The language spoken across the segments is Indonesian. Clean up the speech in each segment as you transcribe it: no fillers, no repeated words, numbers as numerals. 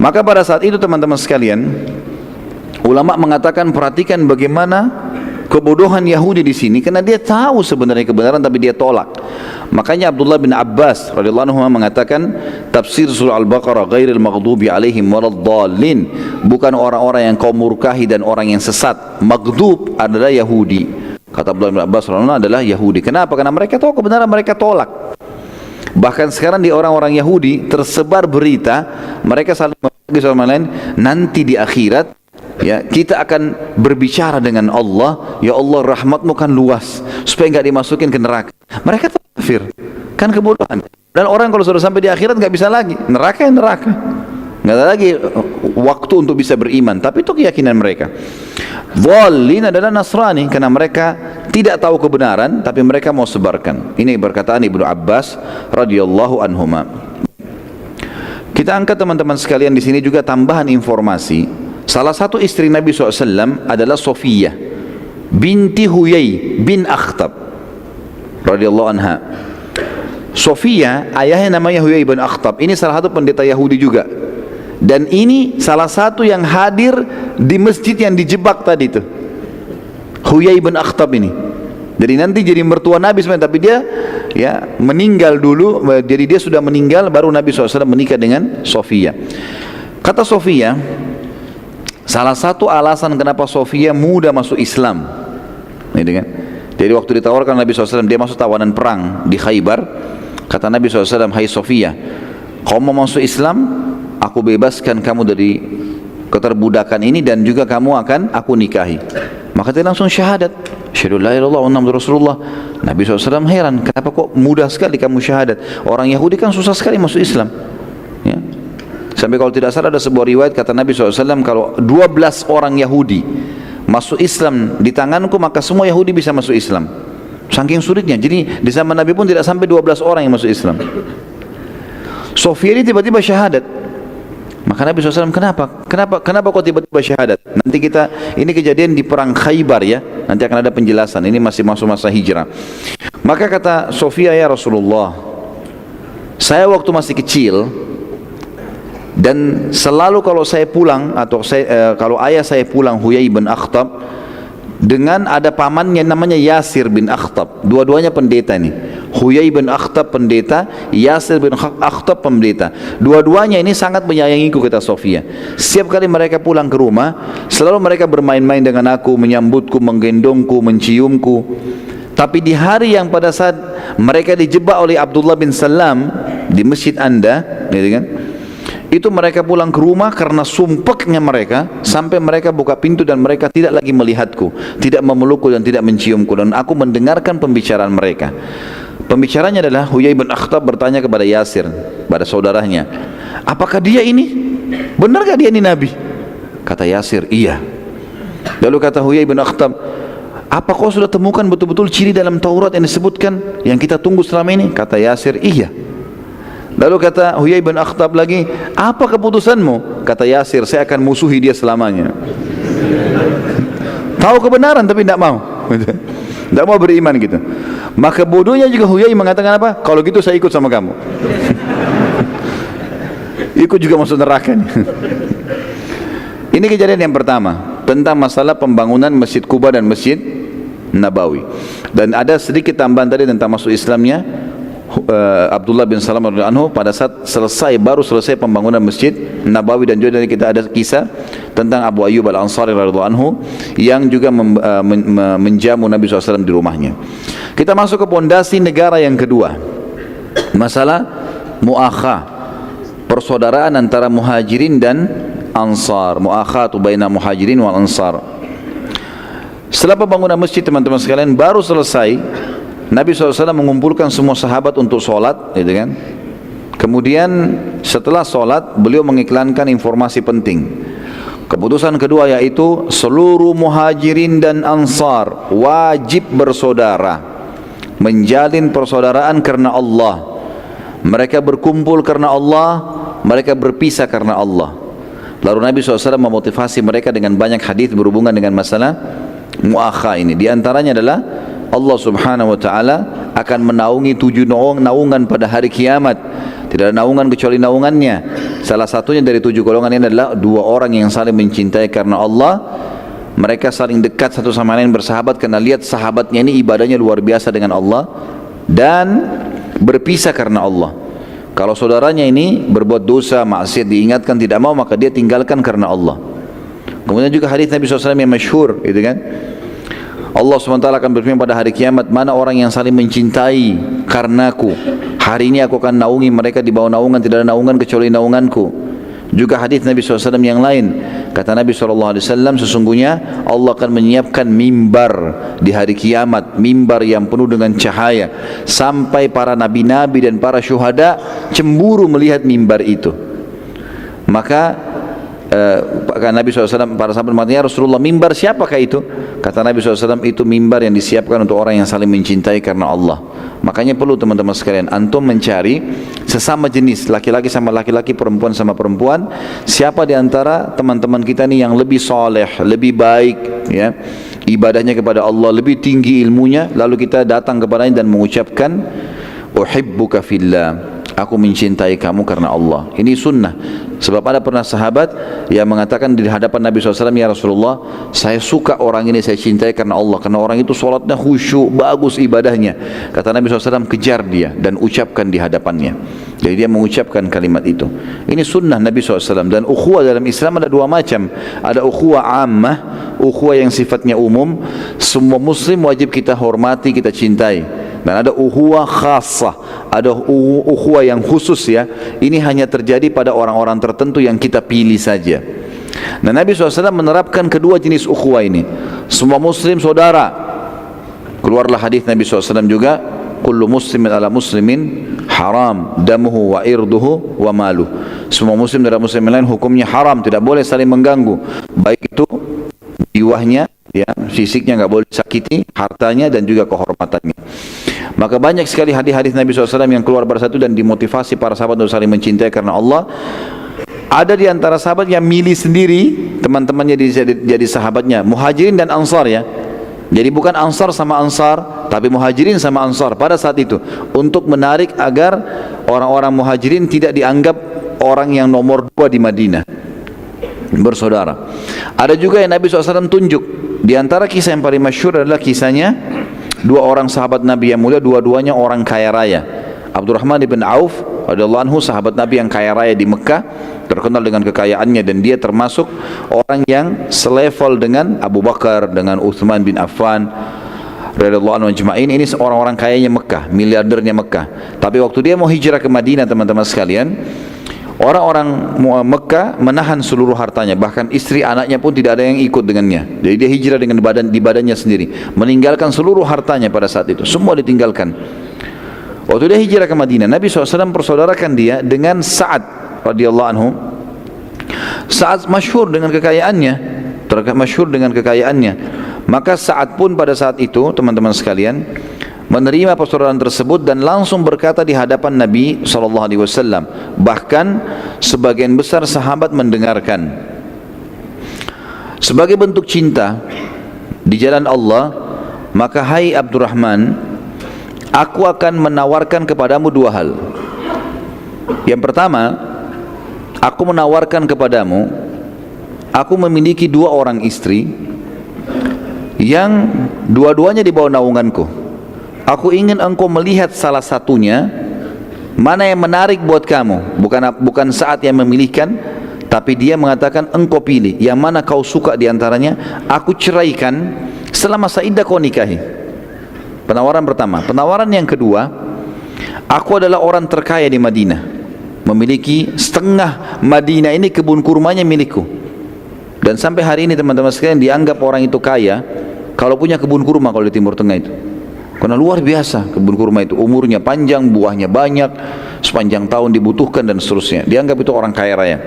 Maka pada saat itu teman-teman sekalian, ulama mengatakan perhatikan bagaimana kebodohan Yahudi di sini, karena dia tahu sebenarnya kebenaran tapi dia tolak. Makanya Abdullah bin Abbas radhiyallahu anhu mengatakan tafsir surah Al-Baqarah ghairil maghdubi alaihim waladdallin, bukan orang-orang yang kau murkahi dan orang yang sesat. Maghdub adalah Yahudi. Kata Abdullah bin Abbas radhiyallahu anhu adalah Yahudi. Kenapa? Karena mereka tahu kebenaran, mereka tolak. Bahkan sekarang di orang-orang Yahudi tersebar berita, mereka saling berbagi sama lain, nanti di akhirat ya kita akan berbicara dengan Allah, ya Allah rahmatmu kan luas, supaya nggak dimasukin ke neraka. Mereka kafir, kan kebodohan. Dan orang kalau sudah sampai di akhirat nggak bisa lagi, neraka ya neraka, nggak ada lagi waktu untuk bisa beriman. Tapi itu keyakinan mereka. Dhalin adalah Nasrani, karena mereka tidak tahu kebenaran tapi mereka mau sebarkan. Ini perkataan Ibnu Abbas radhiyallahu anhuma. Kita angkat teman-teman sekalian di sini juga tambahan informasi. Salah satu istri Nabi SAW adalah Sofiyah binti Huyai bin Akhtab radhiyallahu anha. Sofiyah ayahnya namanya Huyai bin Akhtab. Ini salah satu pendeta Yahudi juga. Dan ini salah satu yang hadir di masjid yang dijebak tadi itu, Huyai bin Akhtab ini. Jadi nanti jadi mertua Nabi sebenarnya, tapi dia ya meninggal dulu. Jadi dia sudah meninggal baru Nabi SAW menikah dengan Sofiyah. Kata Sofiyah, salah satu alasan kenapa Sofiyah muda masuk Islam, gitu kan? Jadi waktu ditawarkan Nabi SAW, dia masuk tawanan perang di Khaybar. Kata Nabi SAW, hai Sofiyah, kau mau masuk Islam, aku bebaskan kamu dari keterbudakan ini dan juga kamu akan aku nikahi. Maka dia langsung syahadat, asyhadu la ilaha illallah wa anna Rasulullah. Nabi SAW heran, kenapa kok mudah sekali kamu syahadat? Orang Yahudi kan susah sekali masuk Islam ya. Sampai kalau tidak salah ada sebuah riwayat kata Nabi SAW, kalau 12 orang Yahudi masuk Islam di tanganku, maka semua Yahudi bisa masuk Islam. Saking sulitnya. Jadi di zaman Nabi pun tidak sampai 12 orang yang masuk Islam. Sofiyah ini tiba-tiba syahadat. Maka Nabi SAW, kenapa kok tiba-tiba syahadat? Nanti ini kejadian di perang Khaybar ya, nanti akan ada penjelasan. Ini masih masuk masa hijrah. Maka kata Sofiyah, ya Rasulullah, saya waktu masih kecil dan selalu kalau saya pulang atau kalau ayah saya pulang, Huyai bin Akhtab, dengan ada pamannya namanya Yasir bin Akhtab. Dua-duanya pendeta nih. Huyai bin Akhtab pendeta, Yasir bin Akhtab pendeta. Dua-duanya ini sangat menyayangiku, kata Sofia. Setiap kali mereka pulang ke rumah, selalu mereka bermain-main dengan aku, menyambutku, menggendongku, menciumku. Tapi di hari yang pada saat mereka dijebak oleh Abdullah bin Salam di masjid Anda, gitu kan? Itu mereka pulang ke rumah karena sumpeknya mereka, sampai mereka buka pintu dan mereka tidak lagi melihatku, tidak memelukku dan tidak menciumku, dan aku mendengarkan pembicaraan mereka. Pembicaranya adalah Huyai bin Akhtab bertanya kepada Yasir, pada saudaranya, apakah dia ini? Benarkah dia ini Nabi? Kata Yasir, iya. Lalu kata Huyai bin Akhtab, apa kau sudah temukan betul-betul ciri dalam Taurat yang disebutkan yang kita tunggu selama ini? Kata Yasir, iya. Lalu kata Huyai bin Akhtab lagi, apa keputusanmu? Kata Yasir, saya akan musuhi dia selamanya. Tahu kebenaran tapi tidak mau, tidak mau beriman gitu. Maka bodohnya juga Huyai mengatakan apa? Kalau gitu saya ikut sama kamu. Ikut juga masuk neraka nih. Ini kejadian yang pertama tentang masalah pembangunan Masjid Kuba dan Masjid Nabawi. Dan ada sedikit tambahan tadi tentang masuk Islamnya Abdullah bin Salam radhiyallahu anhu pada saat baru selesai pembangunan Masjid Nabawi. Dan juga kita ada kisah tentang Abu Ayyub Al-Ansari radhiyallahu anhu yang juga menjamu Nabi SAW di rumahnya. Kita masuk ke pondasi negara yang kedua, masalah mu'akhah, persaudaraan antara muhajirin dan ansar. Mu'akhatu baina muhajirin wal ansar. Setelah pembangunan masjid teman-teman sekalian baru selesai, Nabi SAW mengumpulkan semua sahabat untuk sholat, gitu kan? Kemudian setelah sholat beliau mengiklankan informasi penting. Keputusan kedua yaitu seluruh muhajirin dan ansar wajib bersaudara, menjalin persaudaraan karena Allah. Mereka berkumpul karena Allah, mereka berpisah karena Allah. Lalu Nabi SAW memotivasi mereka dengan banyak hadis berhubungan dengan masalah mu'akhah ini. Di antaranya adalah Allah Subhanahu wa ta'ala akan menaungi 7 naungan pada hari kiamat. tidak ada naungan kecuali naungannya. Salah satunya dari 7 golongan ini adalah 2 orang yang saling mencintai karena Allah. Mereka saling dekat satu sama lain, bersahabat karena lihat sahabatnya ini ibadahnya luar biasa dengan Allah, dan berpisah karena Allah. Kalau saudaranya ini berbuat dosa, maksiat, diingatkan tidak mau, maka dia tinggalkan karena Allah. Kemudian juga hadis Nabi SAW yang masyhur, gitu kan? Allah SWT akan berfirman pada hari kiamat, mana orang yang saling mencintai karenaku, hari ini aku akan naungi mereka di bawah naungan, tidak ada naungan kecuali naunganku. Juga hadis Nabi SAW yang lain, kata Nabi SAW, sesungguhnya Allah akan menyiapkan mimbar di hari kiamat, mimbar yang penuh dengan cahaya, sampai para nabi-nabi dan para syuhada cemburu melihat mimbar itu. Maka Nabi SAW, para sahabat mengatakan, Rasulullah, mimbar siapakah itu? Kata Nabi SAW, itu mimbar yang disiapkan untuk orang yang saling mencintai karena Allah. Makanya perlu teman-teman sekalian, antum mencari sesama jenis, laki-laki sama laki-laki, perempuan sama perempuan, siapa di antara teman-teman kita nih yang lebih soleh, lebih baik, ya, ibadahnya kepada Allah, lebih tinggi ilmunya, lalu kita datang kepadanya dan mengucapkan, uhibbuka fillah, aku mencintai kamu karena Allah. Ini sunnah. Sebab ada pernah sahabat yang mengatakan di hadapan Nabi SAW, ya Rasulullah, saya suka orang ini, saya cintai karena Allah, karena orang itu sholatnya khusyuk, bagus ibadahnya. Kata Nabi SAW, kejar dia dan ucapkan di hadapannya. Jadi dia mengucapkan kalimat itu. Ini sunnah Nabi SAW. Dan ukhuwah dalam Islam ada 2 macam. Ada ukhuwah ammah, ukhuwah yang sifatnya umum, semua muslim wajib kita hormati, kita cintai. Dan ada ukhuwah khassah, ada ukhuwah yang khusus, ya. Ini hanya terjadi pada orang-orang tertentu yang kita pilih saja. Nah, Nabi SAW menerapkan kedua jenis ukhuwah ini. Semua muslim saudara. Keluarlah hadis Nabi SAW juga, kullu muslimin ala muslimin haram damuhu wa irduhu wa maluh. Semua muslim dan muslim lain hukumnya haram, tidak boleh saling mengganggu, baik itu jiwanya, ya, fisiknya nggak boleh sakiti, hartanya dan juga kehormatannya. Maka banyak sekali hadis-hadis Nabi SAW yang keluar bersatu dan dimotivasi para sahabat untuk saling mencintai karena Allah. Ada di antara sahabat yang milih sendiri teman-temannya jadi sahabatnya, muhajirin dan ansar, ya. Jadi bukan ansar sama ansar, tapi muhajirin sama ansar pada saat itu, untuk menarik agar orang-orang muhajirin tidak dianggap orang yang nomor 2 di Madinah, bersaudara. Ada juga yang Nabi SAW tunjuk. Di antara kisah yang paling masyhur adalah kisahnya 2 orang sahabat Nabi yang mulia, dua-duanya orang kaya raya. Abdurrahman bin Auf radhiyallahu anhu, sahabat Nabi yang kaya raya di Mekah, terkenal dengan kekayaannya, dan dia termasuk orang yang selevel dengan Abu Bakar, dengan Uthman bin Affan radhiyallahu anhu ajma'in. Ini orang-orang kayanya Mekah, miliardernya Mekah. Tapi waktu dia mau hijrah ke Madinah, teman-teman sekalian, orang-orang Mekah menahan seluruh hartanya, bahkan istri anaknya pun tidak ada yang ikut dengannya. Jadi dia hijrah dengan badannya sendiri, meninggalkan seluruh hartanya pada saat itu, semua ditinggalkan. Waktu dia hijrah ke Madinah, Nabi SAW persaudarakan dia dengan Sa'ad radhiyallahu anhu. Sa'ad masyhur dengan kekayaannya, masyhur dengan kekayaannya. Maka Sa'ad pun pada saat itu, teman-teman sekalian, menerima persaudaraan tersebut dan langsung berkata di hadapan Nabi SAW. Bahkan sebagian besar sahabat mendengarkan. Sebagai bentuk cinta di jalan Allah, maka hai Abdurrahman, aku akan menawarkan kepadamu 2 hal. Yang pertama, aku menawarkan kepadamu, aku memiliki 2 orang istri yang dua-duanya di bawah naunganku. Aku ingin engkau melihat salah satunya, mana yang menarik buat kamu. Bukan saat yang memilihkan, tapi dia mengatakan engkau pilih yang mana kau suka diantaranya, aku ceraikan, selama masa iddah kau nikahi. Penawaran pertama. Penawaran yang kedua, aku adalah orang terkaya di Madinah, memiliki setengah Madinah ini kebun kurmanya milikku. Dan sampai hari ini teman-teman sekalian, dianggap orang itu kaya kalau punya kebun kurma kalau di Timur Tengah itu. Karena luar biasa kebun kurma itu, umurnya panjang, buahnya banyak, sepanjang tahun dibutuhkan dan seterusnya. Dianggap itu orang kaya raya.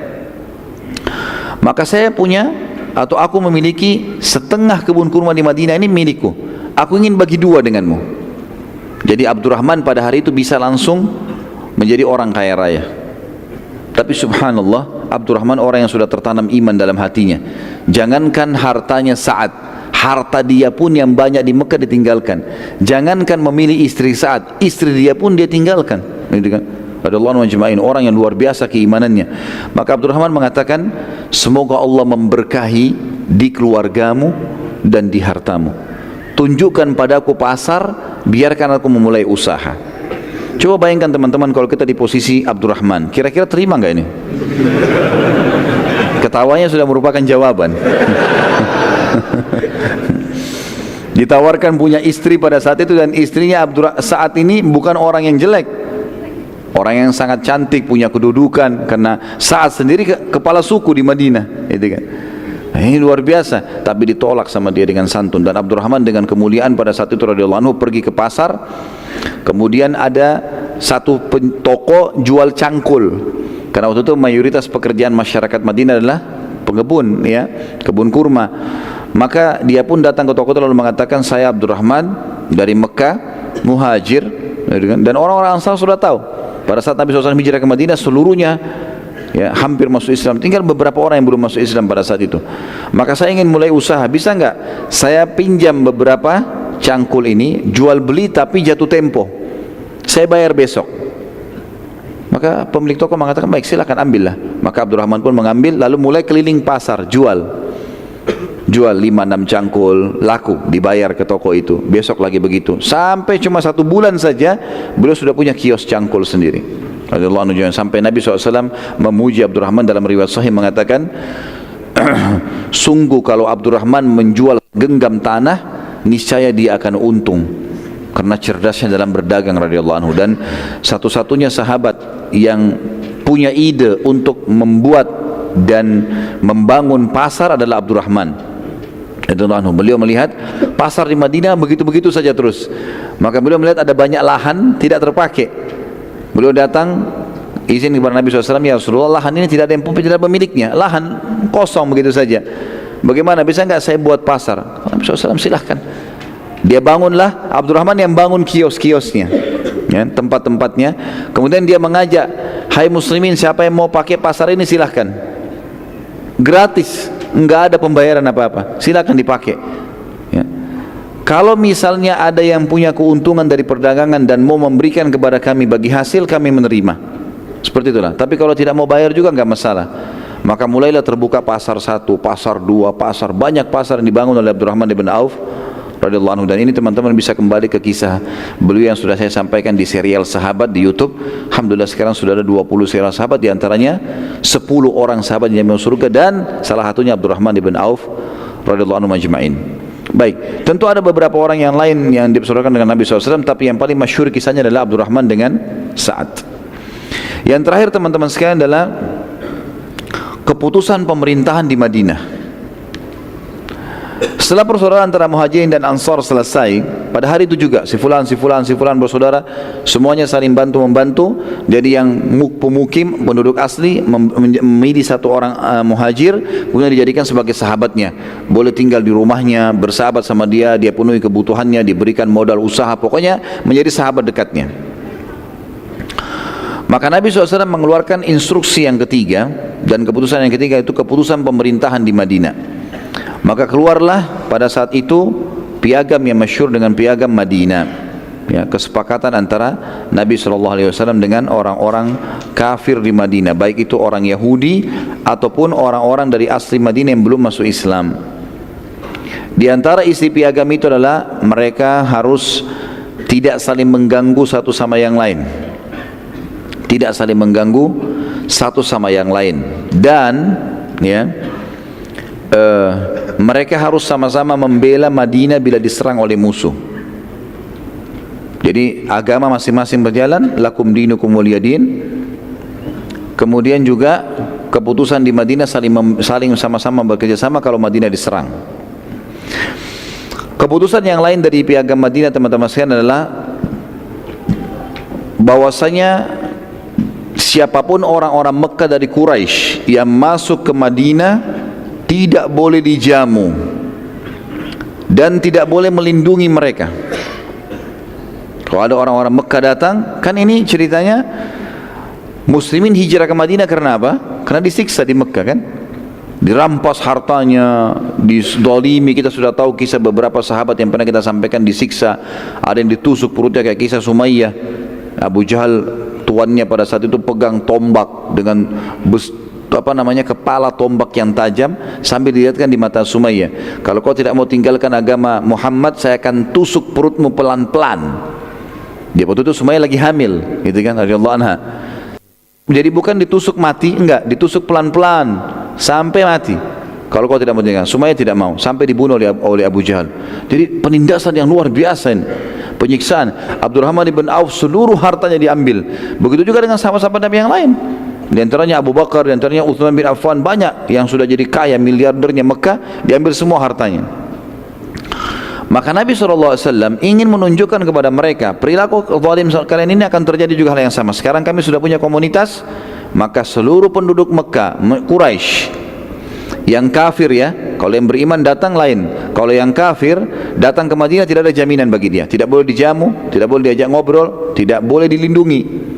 Maka saya punya, atau aku memiliki setengah kebun kurma di Madinah ini milikku. Aku ingin bagi 2 denganmu. Jadi Abdurrahman pada hari itu bisa langsung menjadi orang kaya raya. Tapi subhanallah, Abdurrahman orang yang sudah tertanam iman dalam hatinya. Jangankan hartanya Sa'ad, harta dia pun yang banyak di Mekah ditinggalkan. Jangankan memilih istri Sa'ad, istri dia pun dia tinggalkan. radhiyallahu anhu ajma'in, orang yang luar biasa keimanannya. Maka Abdurrahman mengatakan, semoga Allah memberkahi di keluargamu dan di hartamu. Tunjukkan padaku pasar, biarkan aku memulai usaha. Coba bayangkan teman-teman kalau kita di posisi Abdurrahman, kira-kira terima nggak ini? Ketawanya sudah merupakan jawaban. Ditawarkan punya istri pada saat itu, dan istrinya saat ini bukan orang yang jelek, orang yang sangat cantik, punya kedudukan, karena Sa'ad sendiri kepala suku di Madinah, itu kan. Nah, ini luar biasa, tapi ditolak sama dia dengan santun. Dan Abdurrahman dengan kemuliaan pada saat itu radhiyallahu anhu pergi ke pasar. Kemudian ada satu toko jual cangkul, karena waktu itu mayoritas pekerjaan masyarakat Madinah adalah pengepun, ya, kebun kurma. Maka dia pun datang ke toko itu lalu mengatakan, saya Abdurrahman dari Mekah, muhajir. Dan orang-orang Ansar sudah tahu pada saat Nabi SAW hijrah ke Madinah, seluruhnya ya hampir masuk Islam, tinggal beberapa orang yang belum masuk Islam pada saat itu. Maka saya ingin mulai usaha, bisa enggak saya pinjam beberapa cangkul ini, jual beli tapi jatuh tempo, saya bayar besok. Maka pemilik toko mengatakan, baik, silakan ambillah. Maka Abdurrahman pun mengambil, lalu mulai keliling pasar, jual 5-6 cangkul, laku, dibayar ke toko itu, besok lagi begitu, sampai cuma 1 bulan saja beliau sudah punya kios cangkul sendiri. Sampai Nabi SAW memuji Abdurrahman dalam riwayat sahih mengatakan, sungguh kalau Abdurrahman menjual genggam tanah, niscaya dia akan untung, karena cerdasnya dalam berdagang radhiyallahu anhu. Dan satu-satunya sahabat yang punya ide untuk membuat dan membangun pasar adalah Abdurrahman. Beliau melihat pasar di Madinah begitu-begitu saja terus. Maka beliau melihat ada banyak lahan tidak terpakai. Beliau datang izin kepada Nabi SAW, ya Rasulullah, lahan ini tidak ada yang tidak pemiliknya, lahan kosong begitu saja. Bagaimana, bisa enggak saya buat pasar? Nabi SAW silahkan. Dia bangunlah, Abdurrahman yang bangun kios-kiosnya, ya, tempat-tempatnya. Kemudian dia mengajak, hai muslimin, siapa yang mau pakai pasar ini silahkan, gratis, enggak ada pembayaran apa-apa, silakan dipakai, ya. Kalau misalnya ada yang punya keuntungan dari perdagangan dan mau memberikan kepada kami bagi hasil, kami menerima, seperti itulah. Tapi kalau tidak mau bayar juga enggak masalah. Maka mulailah terbuka pasar 1, pasar 2, pasar, banyak pasar yang dibangun oleh Abdurrahman bin Auf radhiyallahu anhu. Dan ini teman-teman bisa kembali ke kisah beliau yang sudah saya sampaikan di serial sahabat di YouTube. Alhamdulillah sekarang sudah ada 20 serial sahabat, diantaranya 10 orang sahabat yang masuk surga, dan salah satunya Abdurrahman bin Auf radhiyallahu anhu majma'in. Baik, tentu ada beberapa orang yang lain yang dipersaudarakan dengan Nabi SAW, tapi yang paling masyhur kisahnya adalah Abdurrahman dengan Sa'ad. Yang terakhir teman-teman sekalian adalah keputusan pemerintahan di Madinah. Setelah persaudaraan antara Muhajirin dan Ansar selesai, pada hari itu juga si fulan bersaudara, semuanya saling bantu-membantu. Jadi yang pemukim, penduduk asli memilih satu orang Muhajir, kemudian dijadikan sebagai sahabatnya, boleh tinggal di rumahnya, bersahabat sama dia, dia penuhi kebutuhannya, diberikan modal usaha, pokoknya menjadi sahabat dekatnya. Maka Nabi SAW mengeluarkan instruksi yang ketiga, dan keputusan yang ketiga itu keputusan pemerintahan di Madinah. Maka keluarlah pada saat itu piagam yang masyhur dengan piagam Madinah, ya, kesepakatan antara Nabi SAW dengan orang-orang kafir di Madinah, baik itu orang Yahudi ataupun orang-orang dari asli Madinah yang belum masuk Islam. Di antara isi piagam itu adalah mereka harus tidak saling mengganggu satu sama yang lain, tidak saling mengganggu satu sama yang lain, dan ya, mereka harus sama-sama membela Madinah bila diserang oleh musuh. Jadi agama masing-masing berjalan, lakum dinukum waliyadin. Kemudian juga keputusan di Madinah saling sama-sama bekerja sama kalau Madinah diserang. Keputusan yang lain dari piagam Madinah teman-teman sekalian adalah bahwasanya siapapun orang-orang Mekah dari Quraisy yang masuk ke Madinah tidak boleh dijamu dan tidak boleh melindungi mereka. Kalau ada orang-orang Mekah datang, kan ini ceritanya muslimin hijrah ke Madinah karena apa? Karena disiksa di Mekah kan, dirampas hartanya, dizalimi. Kita sudah tahu kisah beberapa sahabat yang pernah kita sampaikan disiksa, ada yang ditusuk perutnya kayak kisah Sumayyah, Abu Jahal tuannya pada saat itu pegang tombak dengan kepala tombak yang tajam, sambil dilihatkan di mata Sumayyah, kalau kau tidak mau tinggalkan agama Muhammad, saya akan tusuk perutmu pelan-pelan. Dia waktu itu Sumayyah lagi hamil, gitu kan, radhiyallahu anha. Jadi bukan ditusuk mati, enggak, ditusuk pelan-pelan sampai mati. Kalau kau tidak mau tinggalkan, Sumayyah tidak mau, sampai dibunuh oleh Abu Jahal. Jadi penindasan yang luar biasa ini, penyiksaan. Abdurrahman ibn Auf seluruh hartanya diambil. Begitu juga dengan sahabat-sahabat Nabi yang lain. Di antaranya Abu Bakar, di antaranya Utsman bin Affan, banyak yang sudah jadi kaya, miliardernya Mekah, diambil semua hartanya. Maka Nabi SAW ingin menunjukkan kepada mereka, perilaku zalim kalian ini akan terjadi juga hal yang sama. Sekarang kami sudah punya komunitas, maka seluruh penduduk Mekah, Quraisy, yang kafir ya, kalau yang beriman datang lain. Kalau yang kafir datang ke Madinah tidak ada jaminan bagi dia, tidak boleh dijamu, tidak boleh diajak ngobrol, tidak boleh dilindungi.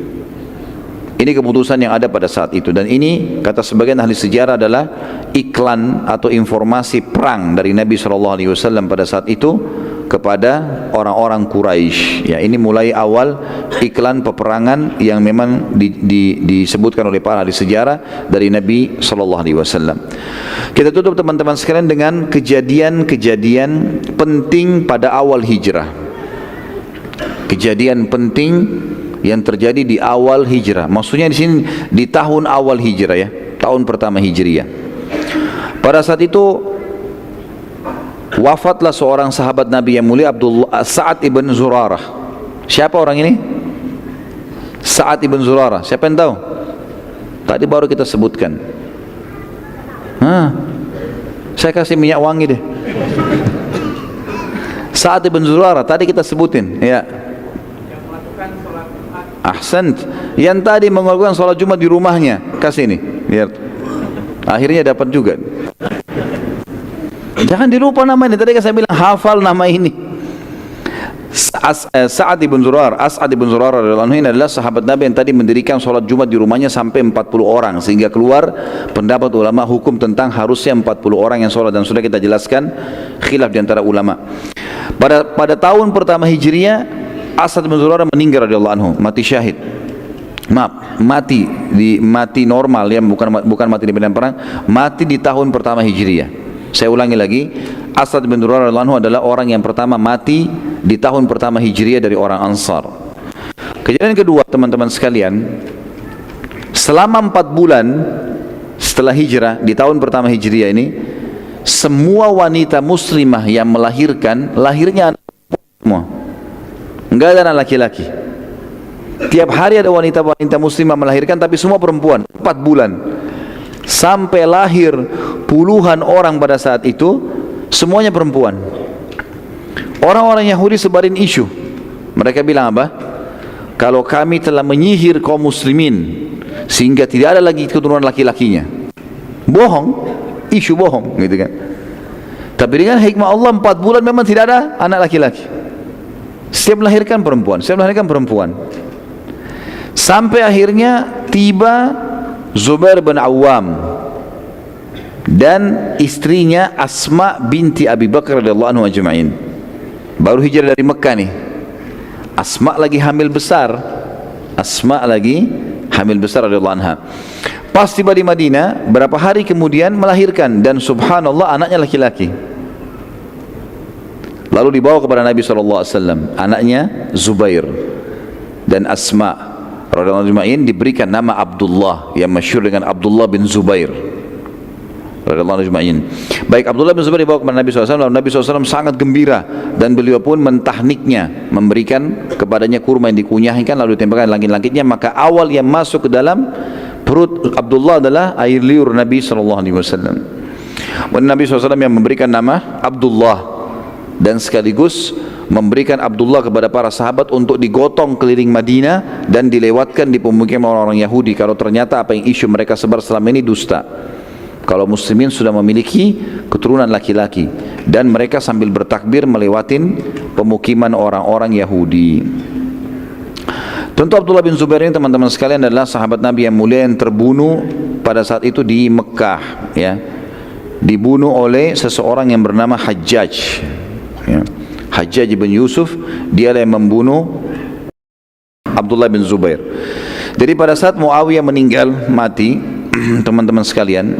Ini keputusan yang ada pada saat itu, dan ini kata sebagian ahli sejarah adalah iklan atau informasi perang dari Nabi SAW pada saat itu kepada orang-orang Quraisy. Ya, ini mulai awal iklan peperangan yang memang disebutkan oleh para ahli sejarah dari Nabi SAW. Kita tutup teman-teman sekalian dengan kejadian-kejadian penting pada awal hijrah. Kejadian penting yang terjadi di awal hijrah. Maksudnya di sini di tahun awal hijrah ya, tahun pertama hijriyah. Pada saat itu wafatlah seorang sahabat Nabi yang mulia, Sa'ad ibn Zurarah. Siapa orang ini? Sa'ad ibn Zurarah. Siapa yang tahu? Tadi baru kita sebutkan. Saya kasih minyak wangi deh. Sa'ad ibn Zurarah tadi kita sebutin ya. Ahsant, yang tadi melakukan sholat Jumat di rumahnya, kasih ini, biar akhirnya dapat juga. Jangan dilupa nama ini. Tadi saya bilang hafal nama ini. Sa'ad ibn Zurarah. As'ad ibn Zurarah radhiyallahu anhu adalah sahabat Nabi yang tadi mendirikan sholat Jumat di rumahnya sampai 40 orang, sehingga keluar pendapat ulama hukum tentang harusnya 40 orang yang sholat, dan sudah kita jelaskan khilaf di antara ulama. Pada tahun pertama hijriyah, As'ad bin Zurarah meninggal radhiyallahu anhu, mati syahid. Mati normal ya, bukan mati di medan perang, mati di tahun pertama hijriyah. Saya ulangi lagi, As'ad bin Zurarah radhiyallahu anhu adalah orang yang pertama mati di tahun pertama hijriyah dari orang Ansar. Kejadian kedua teman-teman sekalian, selama 4 bulan setelah hijrah di tahun pertama hijriyah ini, semua wanita muslimah yang melahirkan, lahirnya anak semua. Enggak ada anak laki-laki. Tiap hari ada wanita-wanita muslimah melahirkan, tapi semua perempuan. 4 bulan sampai lahir puluhan orang pada saat itu, semuanya perempuan. Orang-orang Yahudi sebarin isu. Mereka bilang apa? Kalau kami telah menyihir kaum muslimin sehingga tidak ada lagi keturunan laki-lakinya. Bohong, isu bohong gitu kan. Tapi dengan hikmah Allah 4 bulan memang tidak ada anak laki-laki. Setiap melahirkan perempuan. Sampai akhirnya tiba Zubair bin Awam dan istrinya Asma binti Abi Bakar radhiyallahu anhu ajma'in. Baru hijrah dari Mekah nih. Asma lagi hamil besar radhiyallahu anha. Pas tiba di Madinah, berapa hari kemudian melahirkan, dan subhanallah anaknya laki-laki. Lalu dibawa kepada Nabi SAW, anaknya Zubair dan Asma radhiyallahu anhu diberikan nama Abdullah, yang masyhur dengan Abdullah bin Zubair radhiyallahu anhu. Baik, Abdullah bin Zubair dibawa kepada Nabi SAW, lalu Nabi SAW sangat gembira, dan beliau pun mentahniknya, memberikan kepadanya kurma yang dikunyahkan lalu ditembakkan langit-langitnya. Maka awal yang masuk ke dalam perut Abdullah adalah air liur Nabi SAW. Dan Nabi SAW yang memberikan nama Abdullah, dan sekaligus memberikan Abdullah kepada para sahabat untuk digotong keliling Madinah dan dilewatkan di pemukiman orang-orang Yahudi kalau ternyata apa yang isu mereka sebar selama ini dusta. Kalau muslimin sudah memiliki keturunan laki-laki, dan mereka sambil bertakbir melewatin pemukiman orang-orang Yahudi. Tentu Abdullah bin Zubair ini teman-teman sekalian adalah sahabat Nabi yang mulia yang terbunuh pada saat itu di Mekah ya. Dibunuh oleh seseorang yang bernama Hajjaj ya. Hajjaj bin Yusuf, dia yang membunuh Abdullah bin Zubair. Jadi pada saat Muawiyah meninggal, mati, teman-teman sekalian,